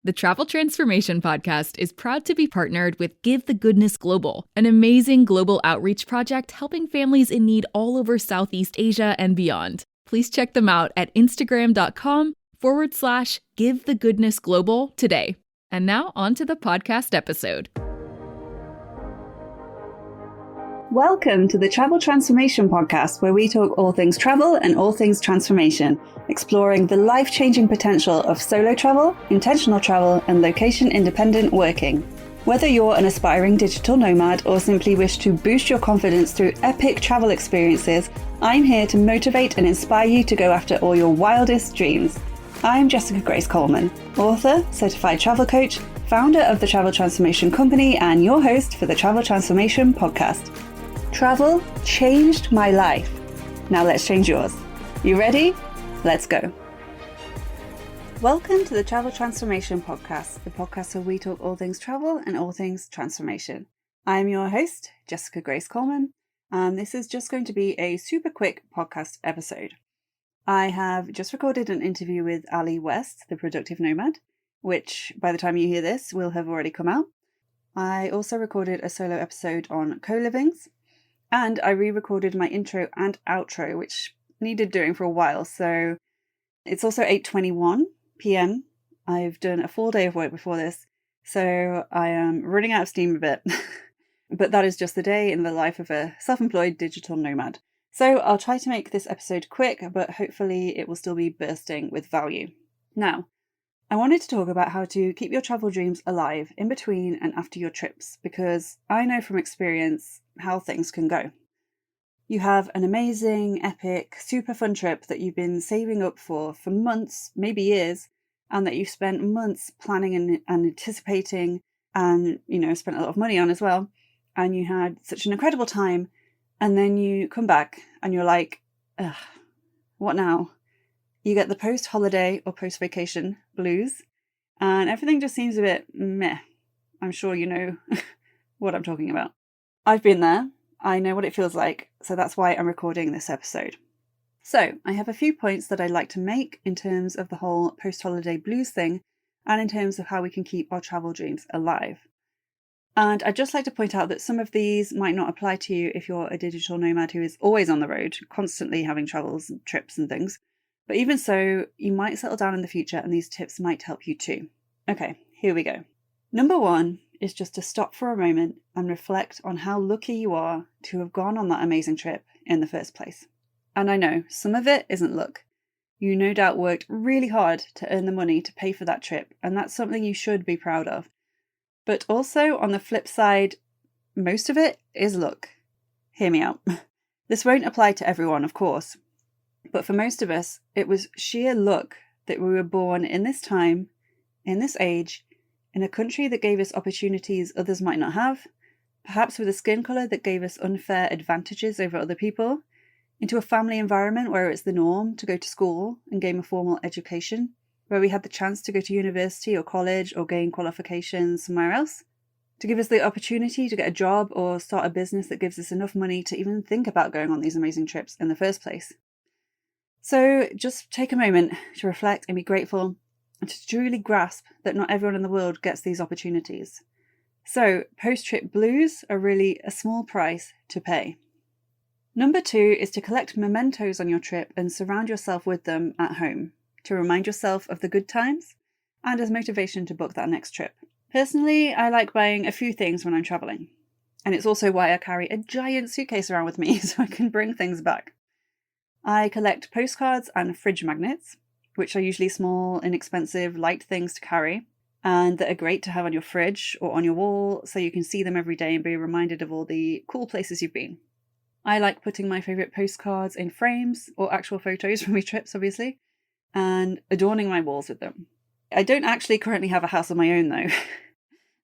The Travel Transformation Podcast is proud to be partnered with Give the Goodness Global, an amazing global outreach project helping families in need all over Southeast Asia and beyond. Please check them out at Instagram.com/Give the Goodness Global today. And now on to the podcast episode. Welcome to the Travel Transformation Podcast, where we talk all things travel and all things transformation, exploring the life-changing potential of solo travel, intentional travel, and location-independent working. Whether you're an aspiring digital nomad or simply wish to boost your confidence through epic travel experiences, I'm here to motivate and inspire you to go after all your wildest dreams. I'm Jessica Grace Coleman, author, certified travel coach, founder of the Travel Transformation Company, and your host for the Travel Transformation Podcast. Travel changed my life. Now let's change yours. You ready? Let's go. Welcome to the Travel Transformation Podcast, the podcast where we talk all things travel and all things transformation. I'm your host, Jessica Grace Coleman, and this is just going to be a super quick podcast episode. I have just recorded an interview with Ali West, the productive nomad, which by the time you hear this will have already come out. I also recorded a solo episode on co-livings, and I re-recorded my intro and outro, which needed doing for a while. So it's also 8:21 p.m. I've done a full day of work before this, so I am running out of steam a bit. But that is just the day in the life of a self-employed digital nomad. So I'll try to make this episode quick, but hopefully it will still be bursting with value. Now, I wanted to talk about how to keep your travel dreams alive in between and after your trips, because I know from experience how things can go. You have an amazing, epic, super fun trip that you've been saving up for months, maybe years, and that you've spent months planning and anticipating and, spent a lot of money on as well. And you had such an incredible time. And then you come back and you're like, ugh, what now? You get the post-holiday or post-vacation blues, and everything just seems a bit meh. I'm sure you know what I'm talking about. I've been there. I know what it feels like, so that's why I'm recording this episode. So I have a few points that I'd like to make in terms of the whole post-holiday blues thing, and in terms of how we can keep our travel dreams alive. And I'd just like to point out that some of these might not apply to you if you're a digital nomad who is always on the road, constantly having travels and trips and things. But even so, you might settle down in the future and these tips might help you too. Okay, here we go. Number one is just to stop for a moment and reflect on how lucky you are to have gone on that amazing trip in the first place. And I know some of it isn't luck. You no doubt worked really hard to earn the money to pay for that trip, and that's something you should be proud of. But also, on the flip side, most of it is luck. Hear me out. This won't apply to everyone, of course. But for most of us, it was sheer luck that we were born in this time, in this age, in a country that gave us opportunities others might not have, perhaps with a skin colour that gave us unfair advantages over other people, into a family environment where it's the norm to go to school and gain a formal education, where we had the chance to go to university or college or gain qualifications somewhere else, to give us the opportunity to get a job or start a business that gives us enough money to even think about going on these amazing trips in the first place. So just take a moment to reflect and be grateful, and to truly grasp that not everyone in the world gets these opportunities. So post-trip blues are really a small price to pay. Number two is to collect mementos on your trip and surround yourself with them at home, to remind yourself of the good times and as motivation to book that next trip. Personally, I like buying a few things when I'm traveling. And it's also why I carry a giant suitcase around with me so I can bring things back. I collect postcards and fridge magnets, which are usually small, inexpensive, light things to carry, and that are great to have on your fridge or on your wall so you can see them every day and be reminded of all the cool places you've been. I like putting my favourite postcards in frames, or actual photos from my trips, obviously, and adorning my walls with them. I don't actually currently have a house of my own, though,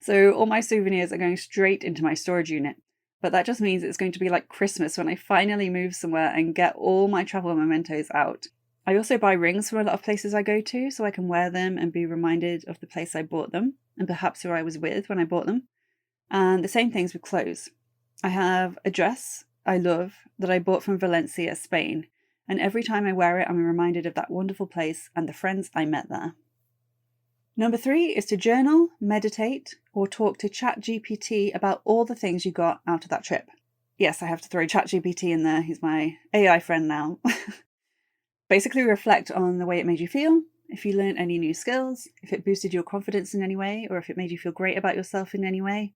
so all my souvenirs are going straight into my storage unit. But that just means it's going to be like Christmas when I finally move somewhere and get all my travel mementos out. I also buy rings from a lot of places I go to so I can wear them and be reminded of the place I bought them and perhaps who I was with when I bought them. And the same things with clothes. I have a dress I love that I bought from Valencia, Spain, and every time I wear it I'm reminded of that wonderful place and the friends I met there. Number 3 is to journal, meditate, or talk to ChatGPT about all the things you got out of that trip. Yes, I have to throw ChatGPT in there. He's my AI friend now. Basically reflect on the way it made you feel, if you learned any new skills, if it boosted your confidence in any way, or if it made you feel great about yourself in any way.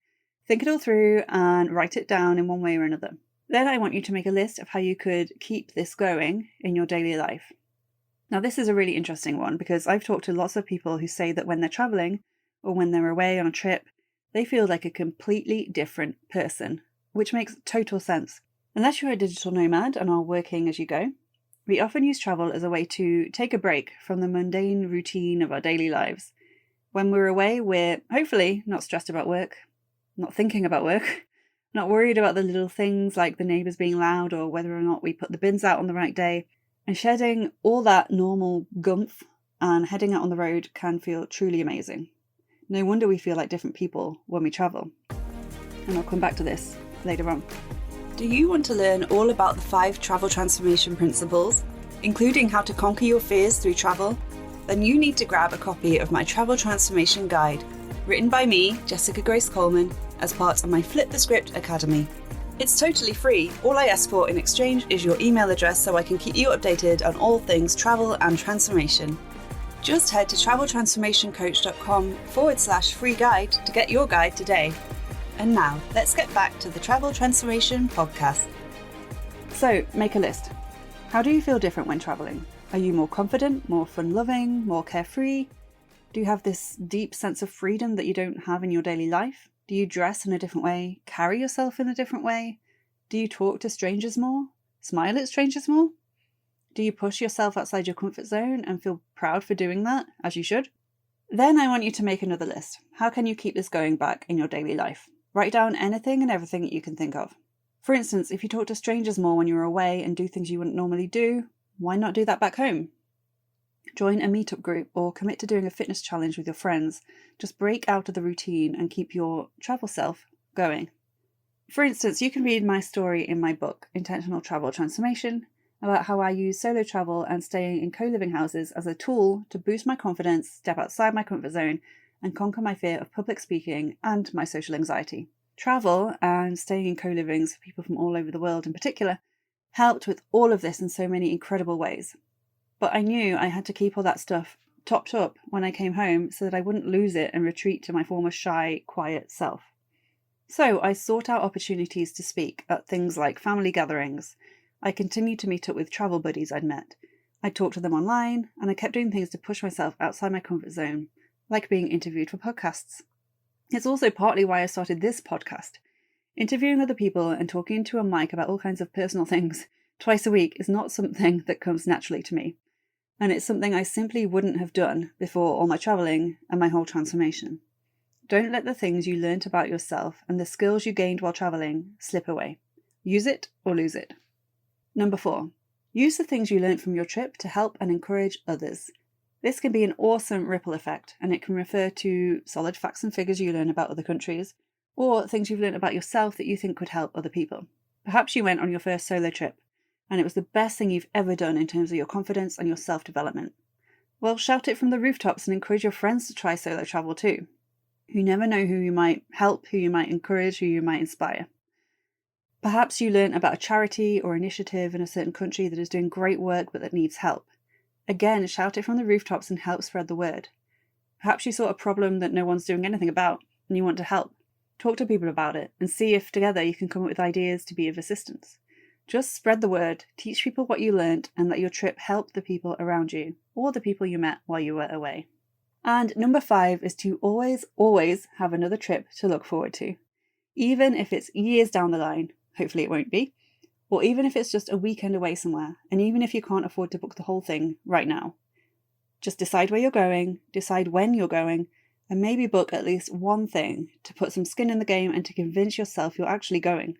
Think it all through and write it down in one way or another. Then I want you to make a list of how you could keep this going in your daily life. Now, this is a really interesting one because I've talked to lots of people who say that when they're traveling or when they're away on a trip, they feel like a completely different person, which makes total sense. Unless you're a digital nomad and are working as you go, we often use travel as a way to take a break from the mundane routine of our daily lives. When we're away, we're hopefully not stressed about work, not thinking about work, not worried about the little things like the neighbours being loud or whether or not we put the bins out on the right day. And shedding all that normal gumph and heading out on the road can feel truly amazing. No wonder we feel like different people when we travel. And I'll come back to this later on. Do you want to learn all about the 5 travel transformation principles, including how to conquer your fears through travel? Then you need to grab a copy of my Travel Transformation Guide, written by me, Jessica Grace Coleman, as part of my Flip the Script Academy. It's totally free. All I ask for in exchange is your email address so I can keep you updated on all things travel and transformation. Just head to traveltransformationcoach.com/free guide to get your guide today. And now, let's get back to the Travel Transformation podcast. So, make a list. How do you feel different when traveling? Are you more confident, more fun-loving, more carefree? Do you have this deep sense of freedom that you don't have in your daily life? Do you dress in a different way? Carry yourself in a different way? Do you talk to strangers more? Smile at strangers more? Do you push yourself outside your comfort zone and feel proud for doing that, as you should? Then I want you to make another list. How can you keep this going back in your daily life? Write down anything and everything that you can think of. For instance, if you talk to strangers more when you're away and do things you wouldn't normally do, why not do that back home? Join a meetup group or commit to doing a fitness challenge with your friends. Just break out of the routine and keep your travel self going. For instance, you can read my story in my book, Intentional Travel Transformation, about how I use solo travel and staying in co-living houses as a tool to boost my confidence, step outside my comfort zone, and conquer my fear of public speaking and my social anxiety. Travel and staying in co-livings for people from all over the world in particular helped with all of this in so many incredible ways. But I knew I had to keep all that stuff topped up when I came home so that I wouldn't lose it and retreat to my former shy, quiet self. So I sought out opportunities to speak at things like family gatherings. I continued to meet up with travel buddies I'd met. I talked to them online, and I kept doing things to push myself outside my comfort zone, like being interviewed for podcasts. It's also partly why I started this podcast. Interviewing other people and talking into a mic about all kinds of personal things twice a week is not something that comes naturally to me. And it's something I simply wouldn't have done before all my travelling and my whole transformation. Don't let the things you learnt about yourself and the skills you gained while travelling slip away. Use it or lose it. Number 4. Use the things you learnt from your trip to help and encourage others. This can be an awesome ripple effect, and it can refer to solid facts and figures you learn about other countries, or things you've learnt about yourself that you think could help other people. Perhaps you went on your first solo trip, and it was the best thing you've ever done in terms of your confidence and your self-development. Well, shout it from the rooftops and encourage your friends to try solo travel too. You never know who you might help, who you might encourage, who you might inspire. Perhaps you learnt about a charity or initiative in a certain country that is doing great work but that needs help. Again, shout it from the rooftops and help spread the word. Perhaps you saw a problem that no one's doing anything about and you want to help. Talk to people about it and see if together you can come up with ideas to be of assistance. Just spread the word, teach people what you learnt, and let your trip help the people around you, or the people you met while you were away. And number 5 is to always have another trip to look forward to. Even if it's years down the line, hopefully it won't be, or even if it's just a weekend away somewhere, and even if you can't afford to book the whole thing right now. Just decide where you're going, decide when you're going, and maybe book at least one thing to put some skin in the game and to convince yourself you're actually going.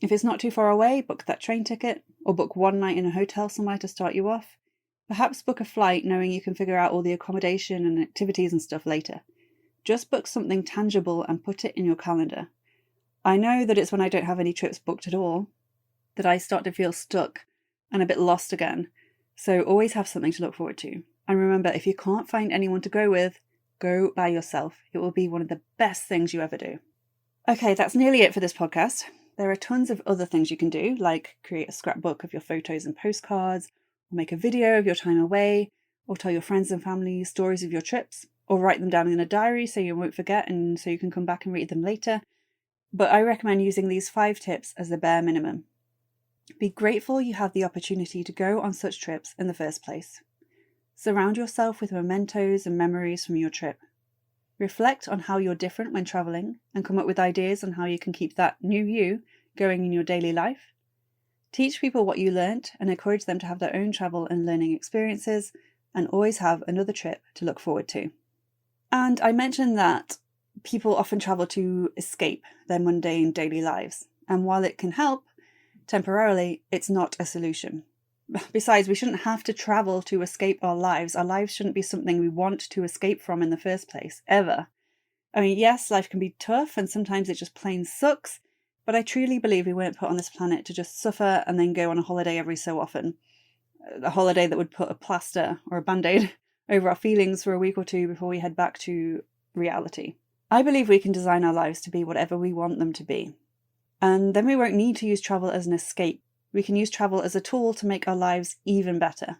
If it's not too far away, book that train ticket, or book one night in a hotel somewhere to start you off. Perhaps book a flight knowing you can figure out all the accommodation and activities and stuff later. Just book something tangible and put it in your calendar. I know that it's when I don't have any trips booked at all that I start to feel stuck and a bit lost again. So always have something to look forward to. And remember, if you can't find anyone to go with, Go by yourself. It will be one of the best things you ever do. Okay, that's nearly it for this podcast. There are tons of other things you can do, like create a scrapbook of your photos and postcards, or make a video of your time away, or tell your friends and family stories of your trips, or write them down in a diary so you won't forget and so you can come back and read them later. But I recommend using these 5 tips as the bare minimum. Be grateful you have the opportunity to go on such trips in the first place. Surround yourself with mementos and memories from your trip. Reflect on how you're different when travelling and come up with ideas on how you can keep that new you going in your daily life. Teach people what you learnt and encourage them to have their own travel and learning experiences, and always have another trip to look forward to. And I mentioned that people often travel to escape their mundane daily lives, and while it can help temporarily, it's not a solution. Besides, we shouldn't have to travel to escape our lives. Our lives shouldn't be something we want to escape from in the first place, ever. I mean, yes, life can be tough and sometimes it just plain sucks, but I truly believe we weren't put on this planet to just suffer and then go on a holiday every so often. A holiday that would put a plaster or a band-aid over our feelings for a week or two before we head back to reality. I believe we can design our lives to be whatever we want them to be. And then we won't need to use travel as an escape. We can use travel as a tool to make our lives even better.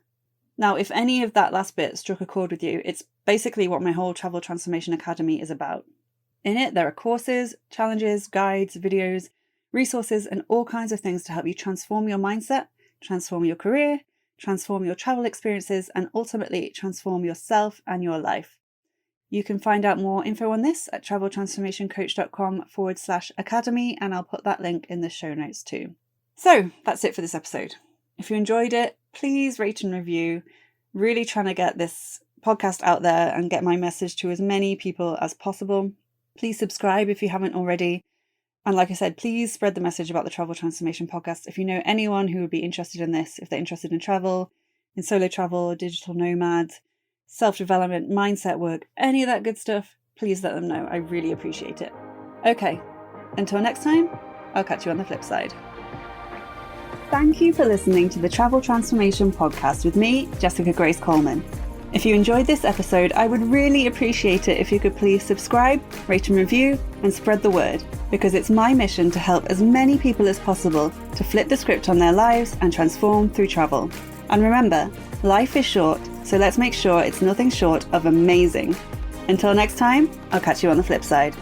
Now, if any of that last bit struck a chord with you, it's basically what my whole Travel Transformation Academy is about. In it, there are courses, challenges, guides, videos, resources, and all kinds of things to help you transform your mindset, transform your career, transform your travel experiences, and ultimately transform yourself and your life. You can find out more info on this at traveltransformationcoach.com/academy, and I'll put that link in the show notes too. So that's it for this episode. If you enjoyed it, please rate and review. Really trying to get this podcast out there and get my message to as many people as possible. Please subscribe if you haven't already. And like I said, please spread the message about the Travel Transformation Podcast. If you know anyone who would be interested in this, if they're interested in travel, in solo travel, digital nomads, self-development, mindset work, any of that good stuff, please let them know. I really appreciate it. Okay, until next time, I'll catch you on the flip side. Thank you for listening to the Travel Transformation Podcast with me, Jessica Grace Coleman. If you enjoyed this episode, I would really appreciate it if you could please subscribe, rate and review, and spread the word, because it's my mission to help as many people as possible to flip the script on their lives and transform through travel. And remember, life is short, so let's make sure it's nothing short of amazing. Until next time, I'll catch you on the flip side.